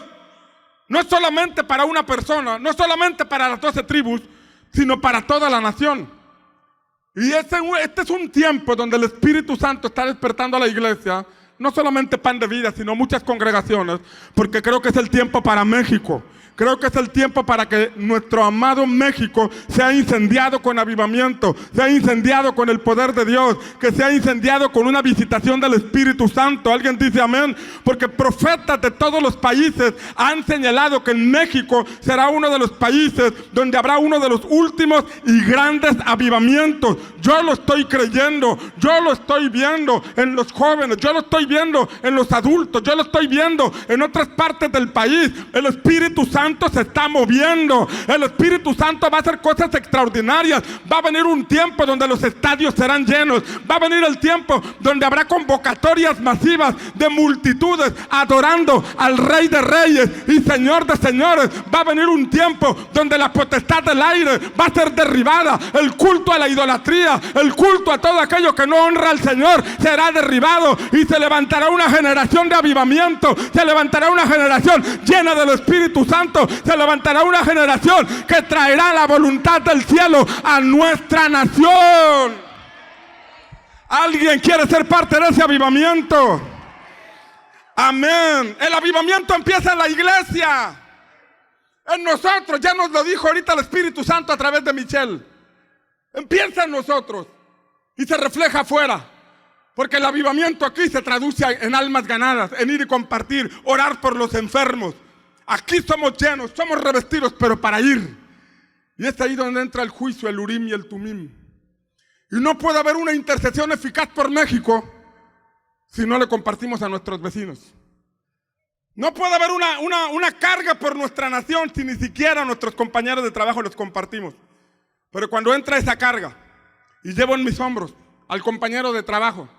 no solamente para una persona, no solamente para las 12 tribus, sino para toda la nación. Y este es un tiempo donde el Espíritu Santo está despertando a la iglesia, no solamente Pan de Vida, sino muchas congregaciones, porque creo que es el tiempo para México. Creo que es el tiempo para que nuestro amado México sea incendiado con avivamiento, sea incendiado con el poder de Dios, que sea incendiado con una visitación del Espíritu Santo. ¿Alguien dice amén? Porque profetas de todos los países han señalado que en México será uno de los países donde habrá uno de los últimos y grandes avivamientos. Yo lo estoy creyendo, yo lo estoy viendo en los jóvenes, yo lo estoy viendo en los adultos, yo lo estoy viendo en otras partes del país. El Espíritu Santo se está moviendo. El Espíritu Santo va a hacer cosas extraordinarias. Va a venir un tiempo donde los estadios serán llenos. Va a venir el tiempo donde habrá convocatorias masivas de multitudes adorando al Rey de Reyes y Señor de Señores. Va a venir un tiempo donde la potestad del aire va a ser derribada. El culto a la idolatría, el culto a todo aquello que no honra al Señor será derribado, y se levantará una generación de avivamiento. Se levantará una generación llena del Espíritu Santo. Se levantará una generación que traerá la voluntad del cielo a nuestra nación. ¿Alguien quiere ser parte de ese avivamiento? Amén. El avivamiento empieza en la iglesia, en nosotros. Ya nos lo dijo ahorita el Espíritu Santo a través de Michelle. Empieza en nosotros y se refleja afuera, porque el avivamiento aquí se traduce en almas ganadas, en ir y compartir, orar por los enfermos. Aquí somos llenos, somos revestidos, pero para ir. Y es ahí donde entra el juicio, el Urim y el Tumim. Y no puede haber una intercesión eficaz por México si no le compartimos a nuestros vecinos. No puede haber una carga por nuestra nación si ni siquiera a nuestros compañeros de trabajo los compartimos. Pero cuando entra esa carga y llevo en mis hombros al compañero de trabajo,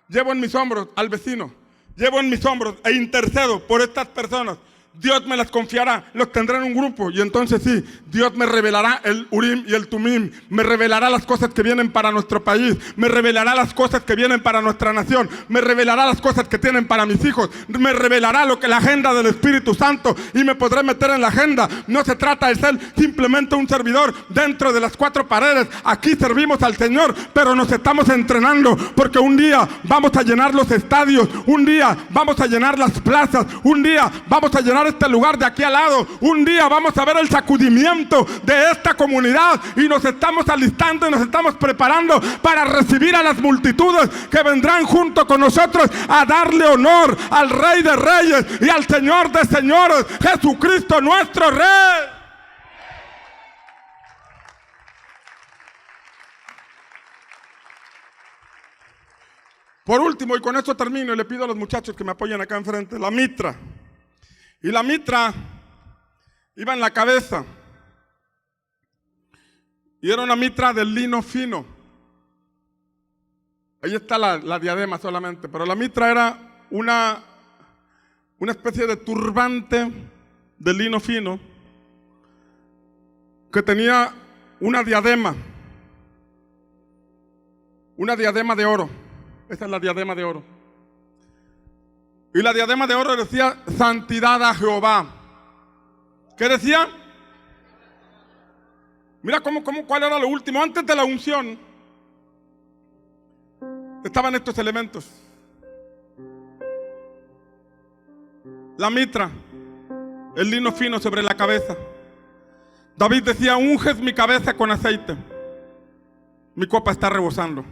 llevo en mis hombros al vecino, llevo en mis hombros e intercedo por estas personas, Dios me las confiará, los tendrá en un grupo, y entonces sí, Dios me revelará el Urim y el Tumim, me revelará las cosas que vienen para nuestro país, me revelará las cosas que vienen para nuestra nación, me revelará las cosas que tienen para mis hijos, me revelará lo que la agenda del Espíritu Santo, y me podré meter en la agenda. No se trata de ser simplemente un servidor dentro de las 4 paredes. Aquí servimos al Señor, pero nos estamos entrenando, porque un día vamos a llenar los estadios, un día vamos a llenar las plazas, un día vamos a llenar este lugar de aquí al lado, un día vamos a ver el sacudimiento de esta comunidad, y nos estamos alistando y nos estamos preparando para recibir a las multitudes que vendrán junto con nosotros a darle honor al Rey de Reyes y al Señor de Señores, Jesucristo nuestro Rey. Por último, y con esto termino, y le pido a los muchachos que me apoyen acá enfrente, la mitra. Y la mitra iba en la cabeza, y era una mitra de lino fino. Ahí está la diadema solamente, pero la mitra era una especie de turbante de lino fino que tenía una diadema de oro. Esa es la diadema de oro. Y la diadema de oro decía santidad a Jehová. ¿Qué decía? Mira cuál era lo último. Antes de la unción estaban estos elementos: la mitra, el lino fino sobre la cabeza. David decía: unges mi cabeza con aceite, mi copa está rebosando.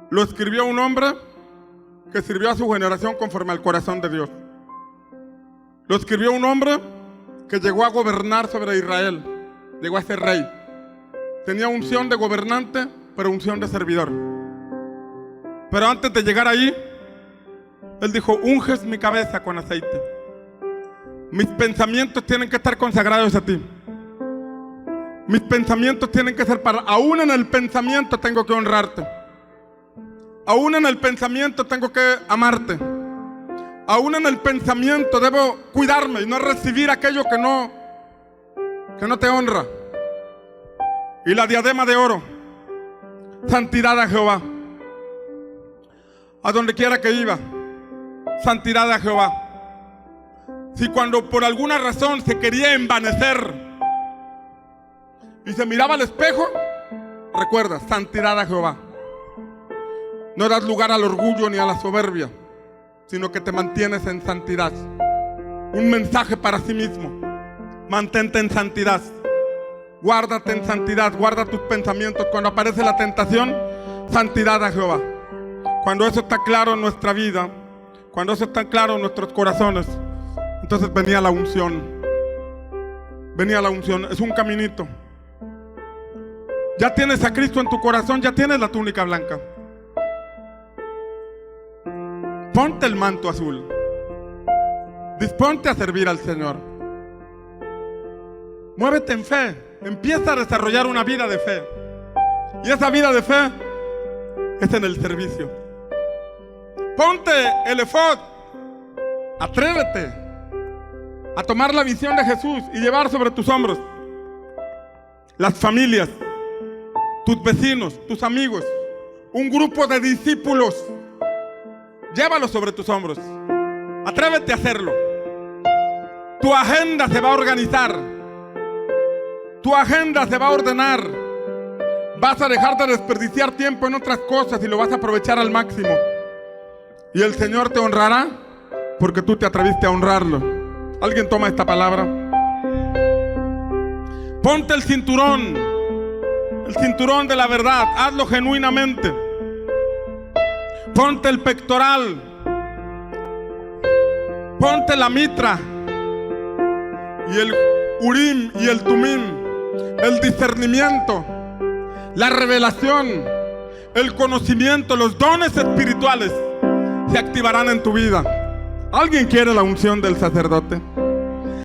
Lo escribió un hombre que sirvió a su generación conforme al corazón de Dios. Lo escribió un hombre que llegó a gobernar sobre Israel, llegó a ser rey. tenía unción de gobernante, pero unción de servidor. Pero antes de llegar ahí, él dijo: unges mi cabeza con aceite. Mis pensamientos tienen que estar consagrados a ti. Mis pensamientos tienen que ser para... Aún en el pensamiento tengo que honrarte. Aún en el pensamiento tengo que amarte. Aún en el pensamiento debo cuidarme y no recibir aquello que no te honra. Y la diadema de oro, santidad a Jehová. A donde quiera que iba, santidad a Jehová. Si cuando por alguna razón se quería envanecer y se miraba al espejo, recuerda, santidad a Jehová. No das lugar al orgullo ni a la soberbia, sino que te mantienes en santidad. Un mensaje para sí mismo: mantente en santidad. Guárdate en santidad, guarda tus pensamientos. Cuando aparece la tentación, santidad a Jehová. Cuando eso está claro en nuestra vida, cuando eso está claro en nuestros corazones, entonces venía la unción. Venía la unción, es un caminito. Ya tienes a Cristo en tu corazón, ya tienes la túnica blanca. Ponte el manto azul. Disponte a servir al Señor. Muévete en fe. Empieza a desarrollar una vida de fe. Y esa vida de fe es en el servicio. Ponte el efod. Atrévete a tomar la visión de Jesús y llevar sobre tus hombros las familias, tus vecinos, tus amigos, un grupo de discípulos. Llévalo sobre tus hombros. Atrévete a hacerlo. Tu agenda se va a organizar. Tu agenda se va a ordenar. Vas a dejar de desperdiciar tiempo en otras cosas y lo vas a aprovechar al máximo. Y el Señor te honrará porque tú te atreviste a honrarlo. ¿Alguien toma esta palabra? Ponte el cinturón de la verdad. Hazlo genuinamente. Ponte el pectoral. Ponte la mitra y el urim y el tumim, el discernimiento, la revelación, el conocimiento, los dones espirituales se activarán en tu vida. ¿Alguien quiere la unción del sacerdote?